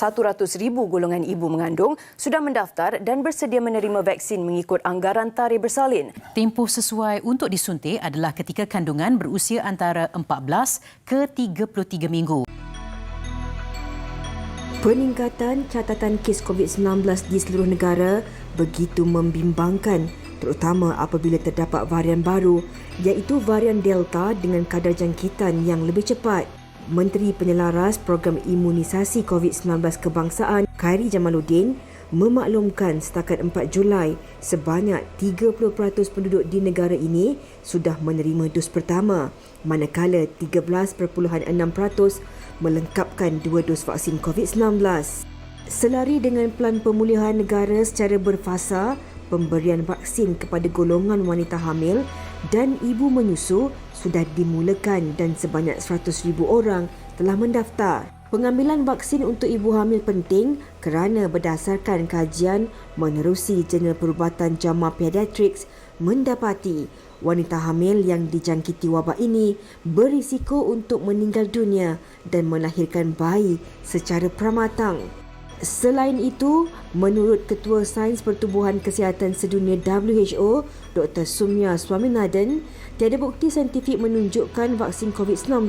100,000 golongan ibu mengandung sudah mendaftar dan bersedia menerima vaksin mengikut anggaran tarikh bersalin. Tempoh sesuai untuk disuntik adalah ketika kandungan berusia antara 14 ke 33 minggu. Peningkatan catatan kes COVID-19 di seluruh negara begitu membimbangkan, terutama apabila terdapat varian baru iaitu varian Delta dengan kadar jangkitan yang lebih cepat. Menteri Penyelaras Program Imunisasi COVID-19 Kebangsaan Khairi Jamaluddin memaklumkan setakat 4 Julai sebanyak 30% penduduk di negara ini sudah menerima dos pertama, manakala 13.6% melengkapkan 2 dos vaksin COVID-19. Selari dengan pelan pemulihan negara secara berfasa, pemberian vaksin kepada golongan wanita hamil dan ibu menyusu sudah dimulakan dan sebanyak 100,000 orang telah mendaftar. Pengambilan vaksin untuk ibu hamil penting kerana berdasarkan kajian menerusi Jurnal Perubatan JAMA Pediatrics mendapati wanita hamil yang dijangkiti wabak ini berisiko untuk meninggal dunia dan melahirkan bayi secara pramatang. Selain itu, menurut Ketua Sains Pertubuhan Kesihatan Sedunia WHO, Dr. Sumya Swaminathan, tiada bukti saintifik menunjukkan vaksin COVID-19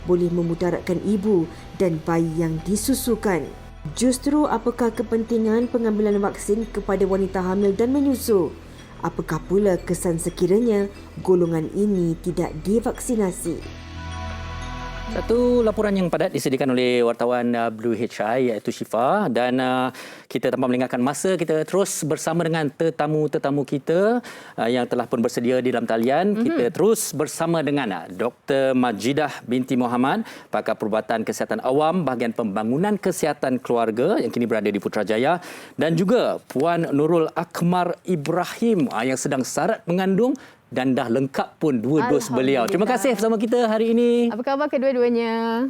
boleh memudaratkan ibu dan bayi yang disusukan. Justru apakah kepentingan pengambilan vaksin kepada wanita hamil dan menyusu? Apakah pula kesan sekiranya golongan ini tidak divaksinasi? Satu laporan yang padat disediakan oleh wartawan WHI iaitu Syifa, dan kita tanpa melengahkan masa, kita terus bersama dengan tetamu-tetamu kita yang telah pun bersedia di dalam talian. Kita terus bersama dengan Dr. Majidah binti Muhammad, pakar perubatan kesihatan awam bahagian pembangunan kesihatan keluarga yang kini berada di Putrajaya, dan juga Puan Nurul Akmar Ibrahim yang sedang syarat mengandung dan dah lengkap pun 2 dos beliau. Terima kasih bersama kita hari ini. Apa khabar kedua-duanya?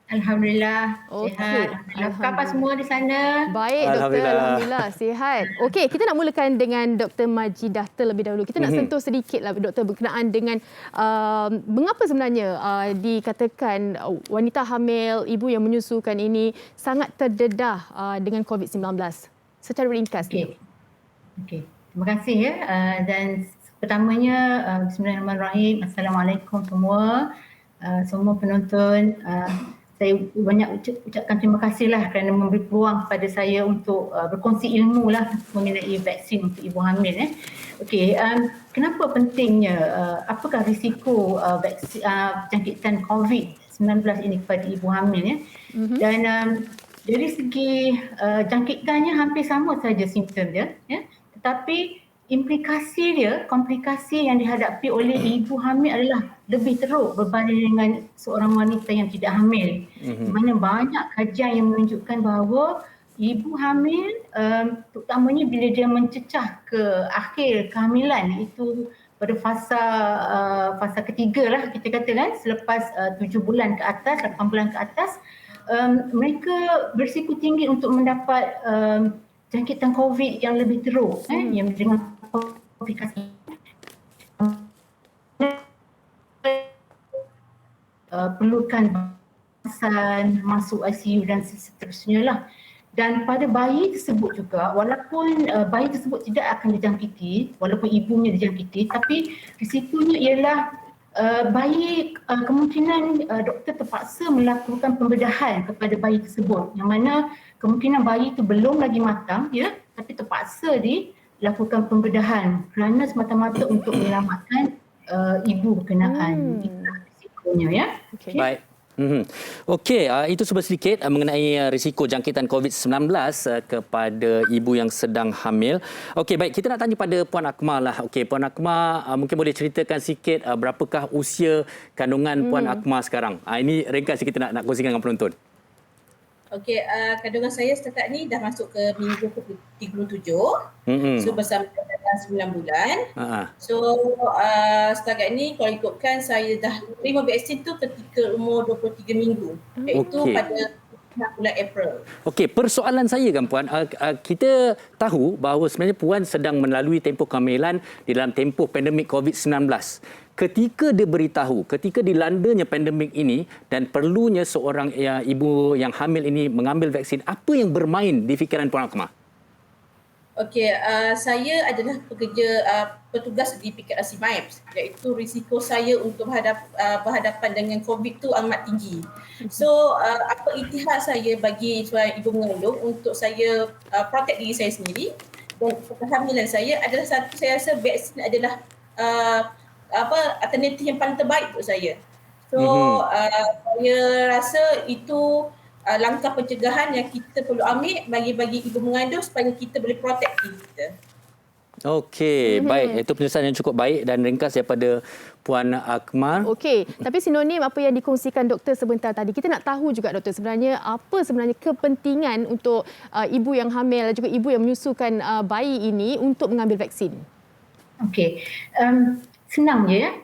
Alhamdulillah, sihat. Apa khabar semua di sana? Baik, Doktor. Alhamdulillah, sihat. Okey, kita nak mulakan dengan Dr. Majidah terlebih dahulu. Kita nak sentuh sedikitlah, Doktor, berkenaan dengan mengapa sebenarnya dikatakan wanita hamil, ibu yang menyusukan ini sangat terdedah dengan COVID-19. Secara ringkas. Okey. Terima kasih ya. Dan pertamanya, bismillahirrahmanirrahim. Assalamualaikum semua. Semua penonton. Saya banyak ucapkan terima kasihlah kerana memberi peluang kepada saya untuk berkongsi ilmu lah mengenai vaksin untuk ibu hamil. Okey, kenapa pentingnya? Apakah risiko vaksin, jangkitan COVID-19 ini kepada ibu hamil? Dan dari segi jangkitannya hampir sama saja simptom dia, tetapi implikasi dia, komplikasi yang dihadapi oleh ibu hamil adalah lebih teruk berbanding dengan seorang wanita yang tidak hamil. Di mana banyak kajian yang menunjukkan bahawa ibu hamil, terutamanya bila dia mencecah ke akhir kehamilan, iaitu pada fasa ketiga lah kita katakan, selepas 7 bulan ke atas, 8 bulan ke atas, mereka berisiko tinggi untuk mendapat jangkitan COVID yang lebih teruk, yang dengan komplikasi perlukan bangsan, masuk ICU dan seterusnya lah. Dan pada bayi tersebut juga, walaupun bayi tersebut tidak akan dijangkiti, walaupun ibunya dijangkiti, tapi risikonya ialah bayi, kemungkinan doktor terpaksa melakukan pembedahan kepada bayi tersebut, yang mana kemungkinan bayi itu belum lagi matang, tapi terpaksa dilakukan pembedahan kerana semata-mata untuk menyelamatkan ibu berkenaan. Itulah risikonya, ya. Okay. Baik. Okey, itu cuba sedikit mengenai risiko jangkitan COVID-19 kepada ibu yang sedang hamil. Okey, baik, kita nak tanya pada Puan Akmar lah. Okey, Puan Akmar, mungkin boleh ceritakan sikit berapakah usia kandungan Puan Akmar sekarang? Ini ringkas kita nak kongsikan dengan penonton. Okey, kandungan saya setakat ni dah masuk ke minggu ke-37. So bersama dengan 9 bulan. So setakat ni kalau ikutkan saya dah terima vaksin tu ketika umur 23 minggu. Iaitu pada bulan April. Okey, persoalan saya kan Puan, kita tahu bahawa sebenarnya Puan sedang melalui tempoh kehamilan di dalam tempoh pandemik COVID-19. Ketika diberitahu, ketika dilandanya pandemik ini dan perlunya seorang ibu yang hamil ini mengambil vaksin, apa yang bermain di fikiran Puan Akmal? Okey, saya adalah petugas di PKRC MIPS, iaitu risiko saya untuk berhadapan dengan COVID tu amat tinggi. So, apa ikhtiar saya bagi seorang ibu mengandung untuk saya protect diri saya sendiri dan kehamilan saya adalah satu, saya rasa vaksin adalah alternatif yang paling terbaik untuk saya. So, saya rasa itu langkah pencegahan yang kita perlu ambil bagi ibu mengandung supaya kita boleh protect diri kita. Okey, baik. Itu penjelasan yang cukup baik dan ringkas daripada Puan Akmal. Okey, tapi sinonim apa yang dikongsikan doktor sebentar tadi. Kita nak tahu juga doktor sebenarnya apa sebenarnya kepentingan untuk ibu yang hamil dan juga ibu yang menyusukan bayi ini untuk mengambil vaksin. Okey. Senang je ya.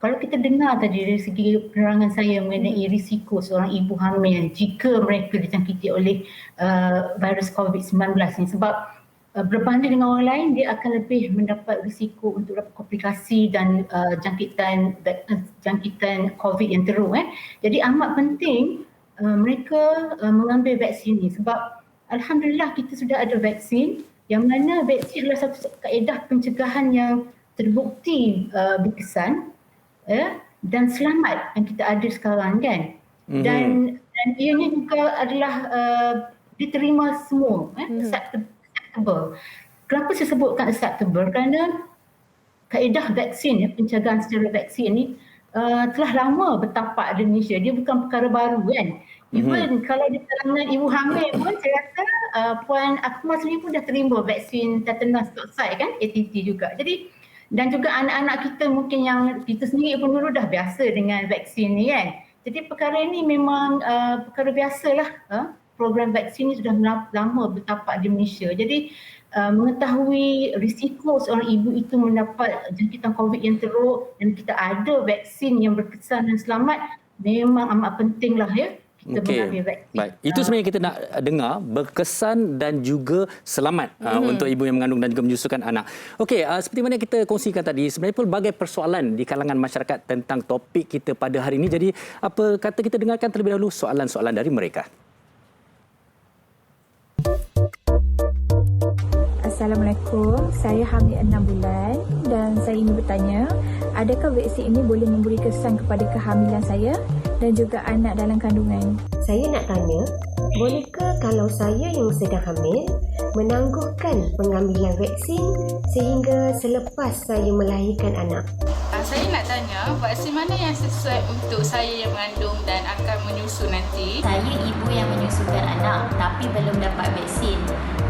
Kalau kita dengar tadi dari segi penerangan saya mengenai risiko seorang ibu hamil jika mereka dijangkiti oleh virus COVID-19 ni, sebab berbanding dengan orang lain dia akan lebih mendapat risiko untuk dapat komplikasi dan jangkitan COVID yang teruk. Jadi amat penting mereka mengambil vaksin ni sebab alhamdulillah kita sudah ada vaksin yang mana vaksin adalah satu kaedah pencegahan yang terbukti berkesan dan selamat yang kita ada sekarang kan. Dan ianya juga adalah diterima semua, acceptable. Kenapa saya sebutkan acceptable? Kerana kaedah vaksin, pencegahan secara vaksin ni telah lama bertapak di Indonesia. Dia bukan perkara baru kan. Even kalau di kalangan ibu hamil pun saya rasa Puan Akmal sendiri pun dah terima vaksin tetanus tokside kan, ATT juga. Jadi dan juga anak-anak kita mungkin yang kita sendiri pun dulu dah biasa dengan vaksin ni kan. Jadi perkara ini memang perkara biasalah. Program vaksin ni sudah lama bertapak di Malaysia. Jadi mengetahui risiko seorang ibu itu mendapat jangkitan COVID yang teruk dan kita ada vaksin yang berkesan dan selamat, memang amat pentinglah ya. Okey. Baik. Itu sebenarnya kita nak dengar berkesan dan juga selamat untuk ibu yang mengandung dan juga menyusukan anak. Okey, seperti mana kita kongsikan tadi, sebenarnya pelbagai persoalan di kalangan masyarakat tentang topik kita pada hari ini. Jadi, apa kata kita dengarkan terlebih dahulu soalan-soalan dari mereka. Assalamualaikum, saya hamil 6 bulan dan saya ingin bertanya, adakah vaksin ini boleh memberi kesan kepada kehamilan saya dan juga anak dalam kandungan? Saya nak tanya, bolehkah kalau saya yang sedang hamil menangguhkan pengambilan vaksin sehingga selepas saya melahirkan anak? Saya nak tanya, vaksin mana yang sesuai untuk saya yang mengandung dan akan menyusu nanti? Saya ibu yang menyusukan anak tapi belum dapat vaksin.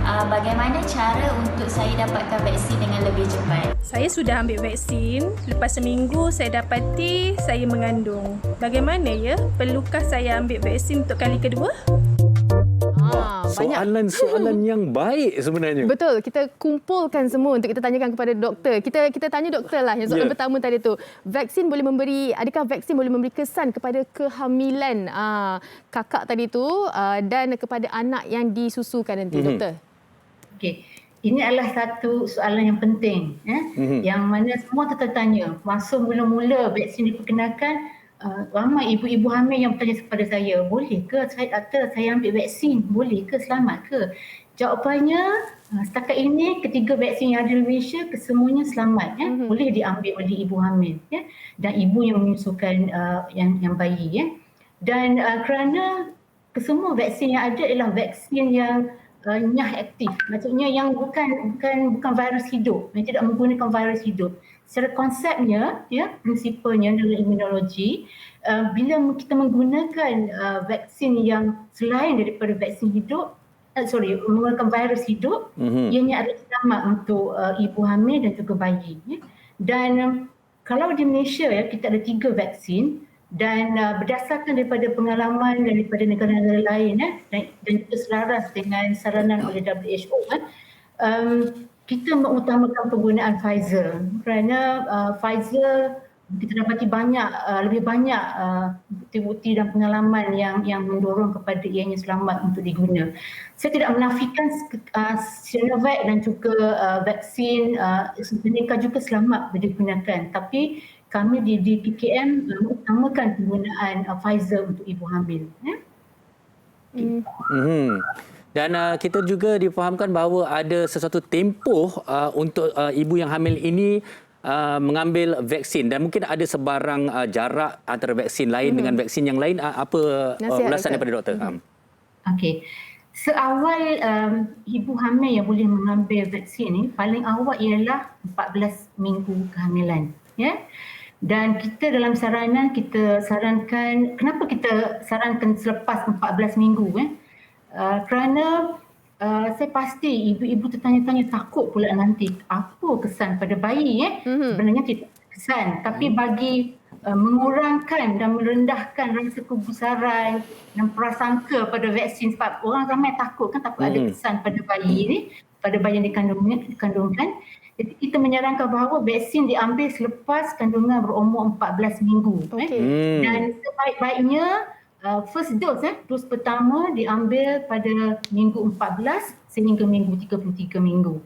Bagaimana cara untuk saya dapatkan vaksin dengan lebih cepat? Saya sudah ambil vaksin. Lepas seminggu saya dapati saya mengandung. Bagaimana ya? Perlukah saya ambil vaksin untuk kali kedua? Soalan-soalan yang baik sebenarnya. Betul, kita kumpulkan semua untuk kita tanyakan kepada doktor. Kita tanya doktor lah yang soalan pertama tadi tu. Adakah vaksin boleh memberi kesan kepada kehamilan kakak tadi tu dan kepada anak yang disusukan nanti, doktor? Okey. Ini adalah satu soalan yang penting yang mana semua tertanya. Masa mula-mula vaksin diperkenalkan, ramai ibu-ibu hamil yang bertanya kepada saya, boleh ke saya ambil vaksin? Boleh ke? Selamat ke? Jawapannya, setakat ini ketiga vaksin yang ada di Malaysia kesemuanya selamat. Boleh diambil oleh ibu hamil dan ibu yang menyusukan yang bayi. Dan kerana kesemua vaksin yang ada adalah vaksin yang nyah aktif. Maksudnya yang bukan virus hidup, yang tidak menggunakan virus hidup. Secara konsepnya, prinsipnya dalam imunologi, bila kita menggunakan vaksin yang selain daripada vaksin hidup, menggunakan virus hidup, ianya adalah selamat untuk ibu hamil dan juga bayi. Dan kalau di Malaysia kita ada 3 vaksin dan berdasarkan daripada pengalaman daripada negara-negara lain dan juga selaras dengan saranan oleh WHO, kita mengutamakan penggunaan Pfizer kerana Pfizer kita dapati lebih banyak bukti-bukti dan pengalaman yang mendorong kepada ianya selamat untuk diguna. Saya tidak menafikan Sinovac dan juga vaksin AstraZeneca juga selamat digunakan, tapi kami di PKM mengutamakan penggunaan Pfizer untuk ibu hamil. Dan kita juga difahamkan bahawa ada sesuatu tempoh untuk ibu yang hamil ini mengambil vaksin, dan mungkin ada sebarang jarak antara vaksin lain dengan vaksin yang lain. Apa ulasan daripada doktor? Okey. Seawal ibu hamil yang boleh mengambil vaksin ni, paling awal ialah 14 minggu kehamilan. Ya. Dan kita dalam saranan kita sarankan, kenapa kita sarankan selepas 14 minggu? Kerana saya pasti ibu-ibu tertanya-tanya, takut pula nanti apa kesan pada bayi. Sebenarnya tidak kesan, tapi bagi mengurangkan dan merendahkan rasa kegusaran dan prasangka pada vaksin, sebab orang ramai takut ada kesan pada bayi ni, pada bayi yang dikandungkan. Jadi kita menyarankan bahawa vaksin diambil selepas kandungan berumur 14 minggu. Dan sebaik-baiknya first dose, dos pertama diambil pada minggu 14 sehingga minggu 33 minggu.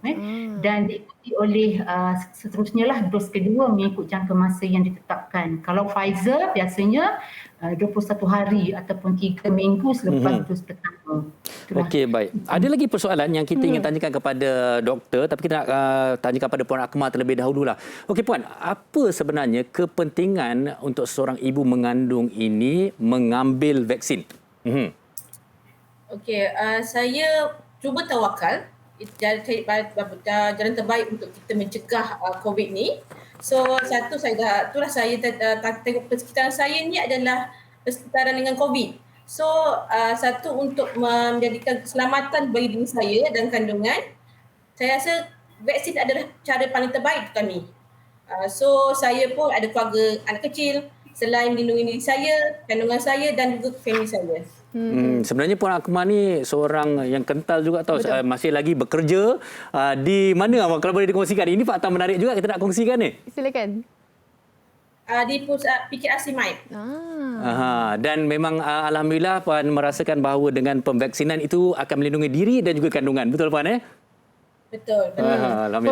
Dan diikuti oleh seterusnya lah dos kedua mengikut jangka masa yang ditetapkan. Kalau Pfizer biasanya 21 hari ataupun 3 minggu selepas dos pertama. Okey, baik. Ada lagi persoalan yang kita ingin tanyakan kepada doktor, tapi kita nak tanyakan kepada Puan Akmal terlebih dahululah. Okey Puan, apa sebenarnya kepentingan untuk seorang ibu mengandung ini mengambil vaksin? Okey, saya cuba tawakal. Jalan terbaik untuk kita mencegah COVID ni. So satu, saya tengok persekitaran saya ni adalah persekitaran dengan COVID. So satu, untuk menjadikan keselamatan bagi diri saya dan kandungan, saya rasa vaksin adalah cara paling terbaik untuk kami. So saya pun ada keluarga anak kecil, selain melindungi diri saya, kandungan saya dan juga family saya. Sebenarnya Puan Akmal ni seorang yang kental juga tahu, masih lagi bekerja di mana, kalau boleh dikongsikan. Ini fakta menarik juga kita nak kongsikan ni. Silakan. Di pusat PKRC MIPE. Dan memang alhamdulillah Puan merasakan bahawa dengan pemvaksinan itu akan melindungi diri dan juga kandungan. Betul Puan? Betul.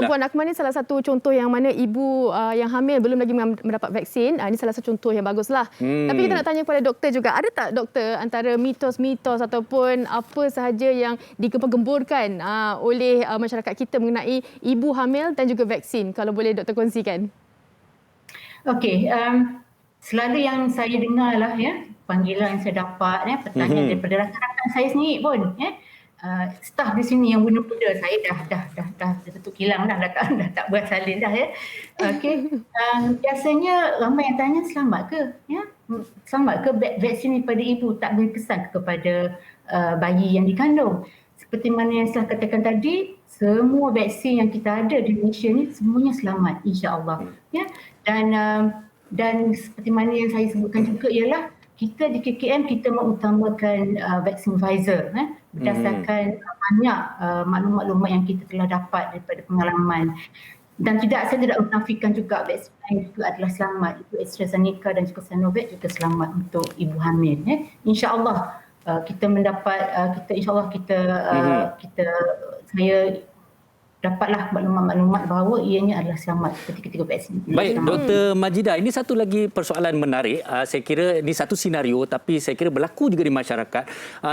Puan Akmal ni salah satu contoh yang mana ibu yang hamil belum lagi mendapat vaksin. Ini salah satu contoh yang baguslah. Tapi kita nak tanya kepada doktor juga. Ada tak doktor antara mitos-mitos ataupun apa sahaja yang digembur-gemburkan oleh masyarakat kita mengenai ibu hamil dan juga vaksin? Kalau boleh doktor kongsikan. Okey, selalu yang saya dengar lah panggilan yang saya dapat, pertanyaan daripada rakan-rakan saya sendiri pun. Staf di sini yang guna peda, saya dah tutup kilang dah tak buat salin dah Okey. Biasanya ramai yang tanya, selamat ke? Selamat ke vaksin ni pada ibu, tak berkesan kepada bayi yang dikandung? Seperti mana yang saya katakan tadi, semua vaksin yang kita ada di Malaysia ni semuanya selamat, insya-Allah. Dan seperti mana yang saya sebutkan juga ialah kita di KKM kita mengutamakan vaksin Pfizer berdasarkan banyak maklumat-maklumat yang kita telah dapat daripada pengalaman. Dan saya tidak menafikan juga vaksin lain juga adalah selamat. Itu AstraZeneca dan juga Sinovac juga selamat untuk ibu hamil. InsyaAllah kita mendapat, saya dapatlah maklumat-maklumat bahawa ianya adalah selamat ketika vaksin. Baik, Dr. Majidah, ini satu lagi persoalan menarik. Saya kira ini satu senario tapi saya kira berlaku juga di masyarakat,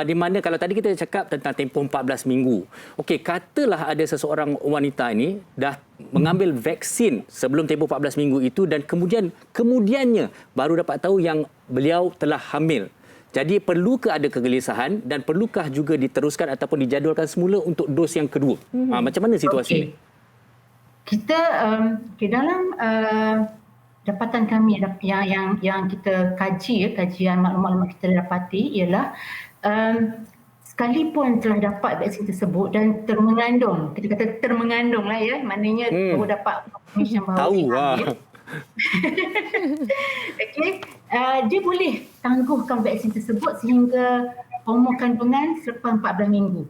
di mana kalau tadi kita cakap tentang tempoh 14 minggu. Okey, katalah ada seseorang wanita ini dah mengambil vaksin sebelum tempoh 14 minggu itu dan kemudiannya baru dapat tahu yang beliau telah hamil. Jadi perlukah ada kegelisahan dan perlukah juga diteruskan ataupun dijadualkan semula untuk dos yang kedua? Macam mana situasi ini? Kita dalam dapatan kami yang kita kaji, kajian maklumat-maklumat kita dapati ialah sekalipun telah dapat vaksin tersebut dan termengandung, kita kata termengandung lah maknanya baru dapat information bahawa hamil. Okey, dia boleh tangguhkan vaksin tersebut sehingga umur kandungan selepas 14 minggu.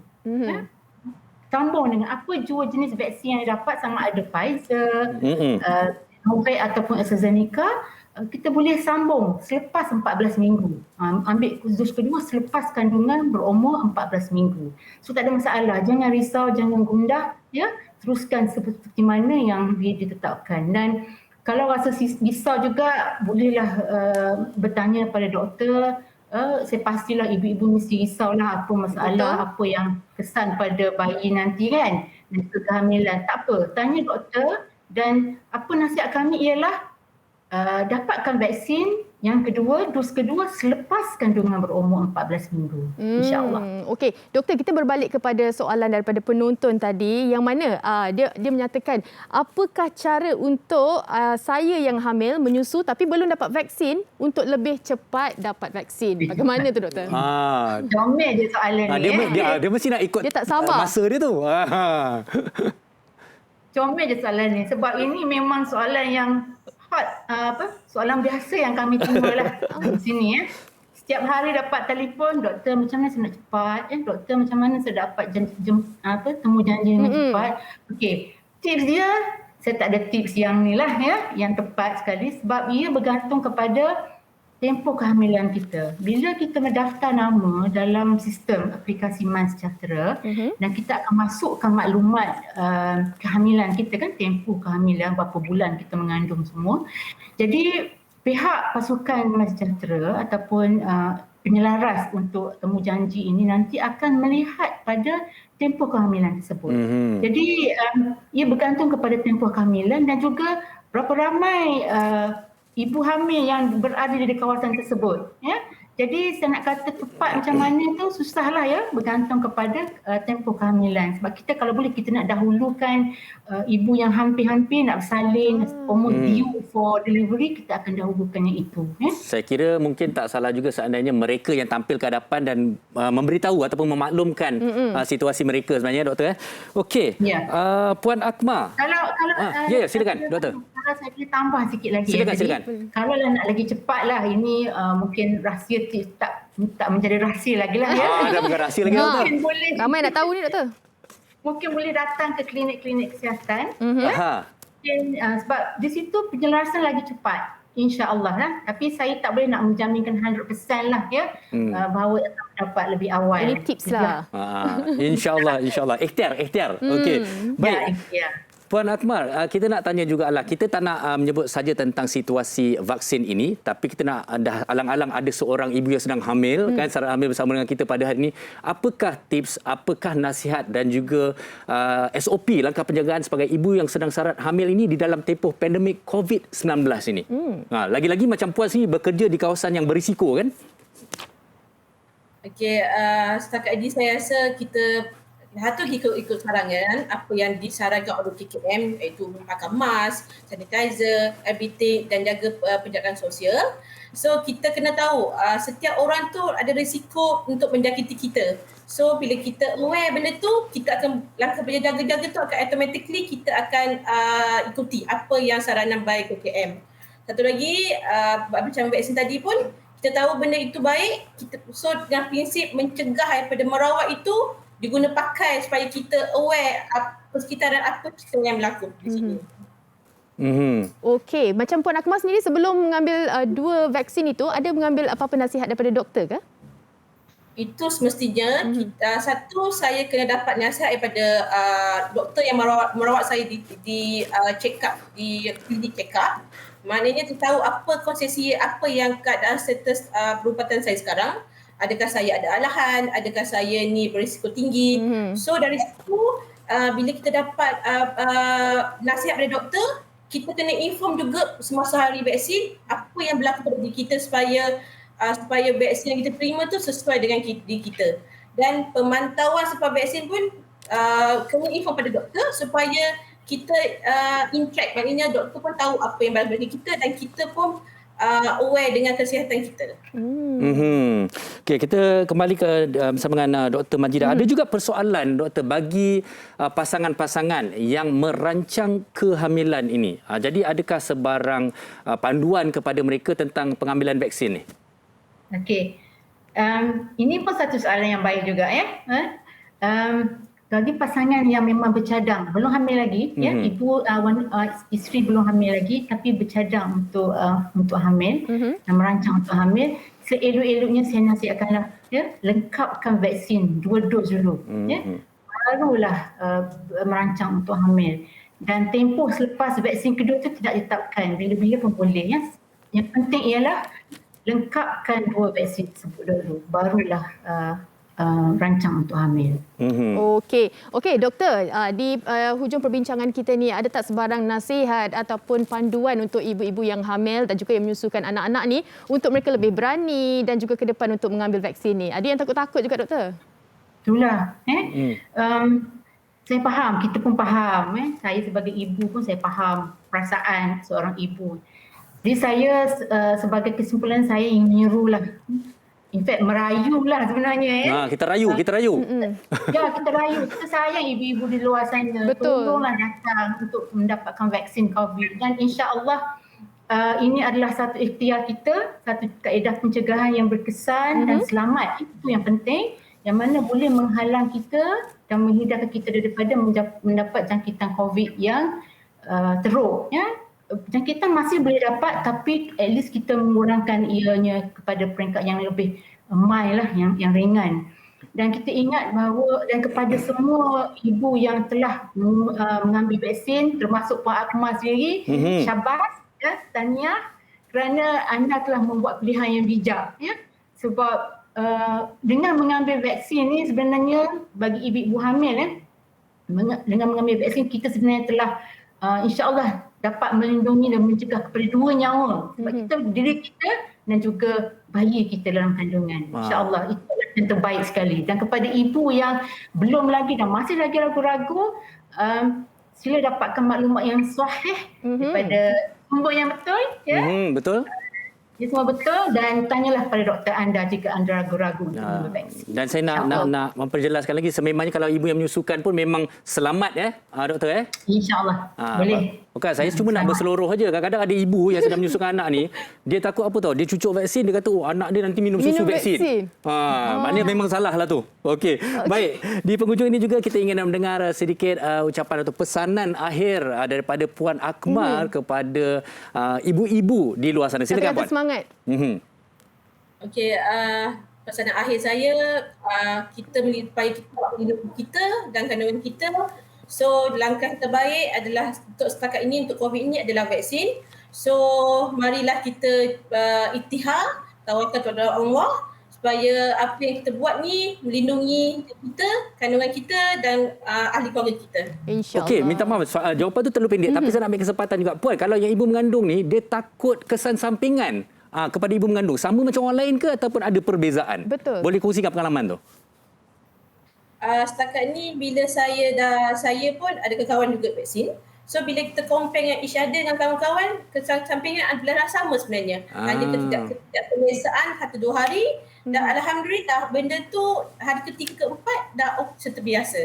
Sambung dengan apa jua jenis vaksin yang dapat, sama ada Pfizer, Sinovac ataupun AstraZeneca, kita boleh sambung selepas 14 minggu. Ambil dos kedua selepas kandungan berumur 14 minggu. So tak ada masalah. Jangan risau, jangan gundah. Ya, teruskan seperti mana yang ditetapkan. Dan kalau rasa risau juga, bolehlah bertanya pada doktor. Saya pastilah ibu-ibu mesti risaulah apa masalah, apa yang kesan pada bayi nanti kan. Dan kehamilan. Tak apa, tanya doktor. Dan apa nasihat kami ialah dapatkan vaksin yang kedua, dos kedua selepas kandungan berumur 14 minggu. InsyaAllah. Okey, doktor, kita berbalik kepada soalan daripada penonton tadi yang mana dia menyatakan apakah cara untuk saya yang hamil menyusu tapi belum dapat vaksin untuk lebih cepat dapat vaksin. Bagaimana tu doktor? Comel je soalan ni. Dia mesti nak ikut dia tak sabar. masa dia tu. Comel je soalan ni sebab ini memang soalan yang hot, soalan biasa yang kami temulah di sini. Setiap hari dapat telefon, doktor macam mana saya nak cepat, doktor macam mana saya dapat temu janji ni cepat. Okey, tips dia, saya tak ada tips yang ni lah yang tepat sekali sebab ia bergantung kepada tempoh kehamilan kita. Bila kita mendaftar nama dalam sistem aplikasi MySejahtera dan kita akan masukkan maklumat kehamilan kita kan, tempoh kehamilan, berapa bulan kita mengandung semua. Jadi pihak pasukan MySejahtera ataupun penyelaras untuk temu janji ini nanti akan melihat pada tempoh kehamilan tersebut. Jadi ia bergantung kepada tempoh kehamilan dan juga berapa ramai ibu hamil yang berada di kawasan tersebut. Jadi saya nak kata tepat macam mana tu susahlah bergantung kepada tempoh kehamilan. Sebab kita kalau boleh kita nak dahulukan ibu yang hampir-hampir nak bersalin, almost due for delivery, kita akan dahulukan yang itu. Saya kira mungkin tak salah juga seandainya mereka yang tampil ke hadapan dan memberitahu ataupun memaklumkan situasi mereka sebenarnya, doktor. Okey. Puan Akmal. Kalau silakan doktor. Kalau saya boleh tambah sikit lagi. Silakan. Kalau nak lagi cepat lah, ini mungkin rahsia tak menjadi rahsia lagi lah. Dah bukan rahsia lagi, doktor. Ramai nak tahu ni, doktor. Mungkin boleh datang ke klinik-klinik kesihatan. Sebab di situ penyelarasan lagi cepat. InsyaAllah lah. Tapi saya tak boleh nak menjaminkan 100% lah bahawa akan dapat lebih awal. Ini tips lah. InsyaAllah. Ikhtiar. Okey. Baik. Puan Akmal, kita nak tanya jugalah. Kita tak nak menyebut saja tentang situasi vaksin ini, tapi kita nak dah alang-alang ada seorang ibu yang sedang hamil, kan, sedang hamil bersama dengan kita pada hari ini. Apakah tips, apakah nasihat dan juga SOP, langkah penjagaan sebagai ibu yang sedang syarat hamil ini di dalam tempoh pandemik COVID-19 ini? Lagi-lagi macam Puan sini bekerja di kawasan yang berisiko, kan? Okey, setakat ini saya rasa kita satu ikut sarangan apa yang disarankan oleh KKM, iaitu memakai mask, sanitizer, everything dan jaga penjagaan sosial. So kita kena tahu setiap orang tu ada risiko untuk menjangkiti kita. So bila kita aware benda tu, kita akan langkah berjaga-jaga tu akan automatically kita akan ikuti apa yang saranan baik KKM. Satu lagi macam vaksin tadi pun kita tahu benda itu baik, so dengan prinsip mencegah daripada merawat itu diguna pakai supaya kita aware apa sekitaran apa yang berlaku di sini. Okey, macam Puan Akmal sendiri sebelum mengambil 2 vaksin itu, ada mengambil apa-apa nasihat daripada doktor ke? Itu semestinya satu, saya kena dapat nasihat daripada doktor yang merawat saya di check up, di klinik check up. Maknanya kita tahu apa konsesi, apa yang keadaan status perubatan saya sekarang. Adakah saya ada alahan, adakah saya ni berisiko tinggi. So dari situ bila kita dapat nasihat dari doktor, kita kena inform juga semasa hari vaksin apa yang berlaku pada diri kita supaya vaksin yang kita terima tu sesuai dengan diri kita. Dan pemantauan selepas vaksin pun kena inform pada doktor supaya kita interact, maknanya doktor pun tahu apa yang berlaku pada diri kita dan kita pun aware dengan kesihatan kita. Okey, kita kembali ke bersama dengan Dr. Majidah. Ada juga persoalan, doktor, bagi pasangan-pasangan yang merancang kehamilan ini. Jadi adakah sebarang panduan kepada mereka tentang pengambilan vaksin ni? Okey. Ini pun satu soalan yang baik juga bagi pasangan yang memang bercadang, belum hamil lagi, ya, ibu isteri belum hamil lagi tapi bercadang untuk hamil dan merancang untuk hamil, seelok-eloknya saya nasihatkanlah lengkapkan vaksin 2 dos dulu, barulah merancang untuk hamil. Dan tempoh selepas vaksin kedua tu tidak ditetapkan, bila-bila pun boleh, ya. Yang penting ialah lengkapkan 2 vaksin tersebut dulu, barulah rancang untuk hamil. Okey, doktor, di hujung perbincangan kita ni ada tak sebarang nasihat ataupun panduan untuk ibu-ibu yang hamil dan juga yang menyusukan anak-anak ni untuk mereka lebih berani dan juga ke depan untuk mengambil vaksin ni? Ada yang takut-takut juga, doktor? Itulah. Saya faham, kita pun faham. Saya sebagai ibu pun saya faham perasaan seorang ibu. Jadi saya sebagai kesimpulan saya ingin menyerulah. In fact, merayulah sebenarnya. Kita rayu. Ya, kita rayu. Kita sayang ibu-ibu di luar sana. Betul. Tolonglah datang untuk mendapatkan vaksin COVID. Dan insya-Allah ini adalah satu ikhtiar kita, satu kaedah pencegahan yang berkesan dan selamat. Itu yang penting, yang mana boleh menghalang kita dan menghindarkan kita daripada mendapat jangkitan COVID yang teruk. Ya? Jangkitan masih boleh dapat, tapi at least kita mengurangkan ianya kepada peringkat yang lebih mild lah, yang ringan. Dan kita ingat bahawa, dan kepada semua ibu yang telah mengambil vaksin, termasuk Puan Akmal sendiri, syabas, ya, tahniah, kerana anda telah membuat pilihan yang bijak. Ya? Sebab dengan mengambil vaksin ni sebenarnya bagi ibu-ibu hamil, dengan mengambil vaksin kita sebenarnya telah insya-Allah dapat melindungi dan mencegah kepada 2 nyawa. Sebab kita, diri kita dan juga bayi kita dalam kandungan. InsyaAllah itu yang terbaik sekali. Dan kepada ibu yang belum lagi dan masih lagi ragu-ragu, sila dapatkan maklumat yang sahih daripada sumber yang betul. Ya? Betul. Ini semua betul, dan tanyalah pada doktor anda jika anda ragu-ragu untuk mengambil vaksin. Dan saya nak memperjelaskan lagi, sememangnya kalau ibu yang menyusukan pun memang selamat, doktor? InsyaAllah. Boleh. Bukan, saya cuma nak berseluruh saja. Kadang-kadang ada ibu yang sedang menyusukan anak ni, dia takut apa tahu, dia cucuk vaksin, dia kata anak dia nanti minum susu vaksin. Maknanya memang salah lah tu. Okey. Baik, di penghujung ini juga kita ingin mendengar sedikit ucapan atau pesanan akhir daripada Puan Akmal kepada ibu-ibu di luar sana. Silakan Puan. Semangat. Okey, pesanan akhir saya, kita melindungi kita dan kandungan kita. So langkah terbaik adalah untuk setakat ini, untuk COVID ini adalah vaksin. So marilah kita iktihar, tawakal kepada Allah supaya apa yang kita buat ni melindungi kita, kandungan kita dan ahli keluarga kita. InsyaAllah. Okey, minta maaf. Jawapan tu terlalu pendek. Tapi saya nak ambil kesempatan juga. Puan, kalau yang ibu mengandung ni, dia takut kesan sampingan kepada ibu mengandung. Sama macam orang lain ke ataupun ada perbezaan? Betul. Boleh kongsikan pengalaman tu? Setakat ni bila saya pun ada kawan juga vaksin. So bila kita compare dengan each other dengan kawan-kawan, kesan sampingan adalah sama sebenarnya. Hanya ketidakpenyelesaan 1-2 hari dan alhamdulillah benda tu hari ketiga keempat dah seperti biasa.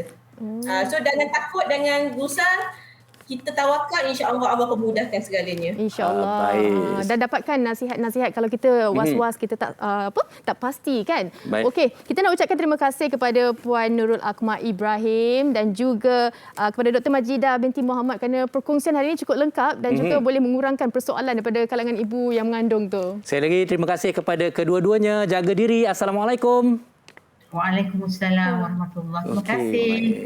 So jangan takut, jangan gusar. Kita tawakal, insya-Allah Allah pemudahkan segalanya. InsyaAllah. Dan dapatkan nasihat-nasihat kalau kita was-was, kita tak pasti kan. Okey, kita nak ucapkan terima kasih kepada Puan Nurul Akmal Ibrahim dan juga kepada Dr. Majidah binti Muhammad kerana perkongsian hari ini cukup lengkap dan juga boleh mengurangkan persoalan daripada kalangan ibu yang mengandung tu. Saya lagi terima kasih kepada kedua-duanya. Jaga diri. Assalamualaikum. Waalaikumsalam warahmatullahi wabarakatuh. Terima kasih.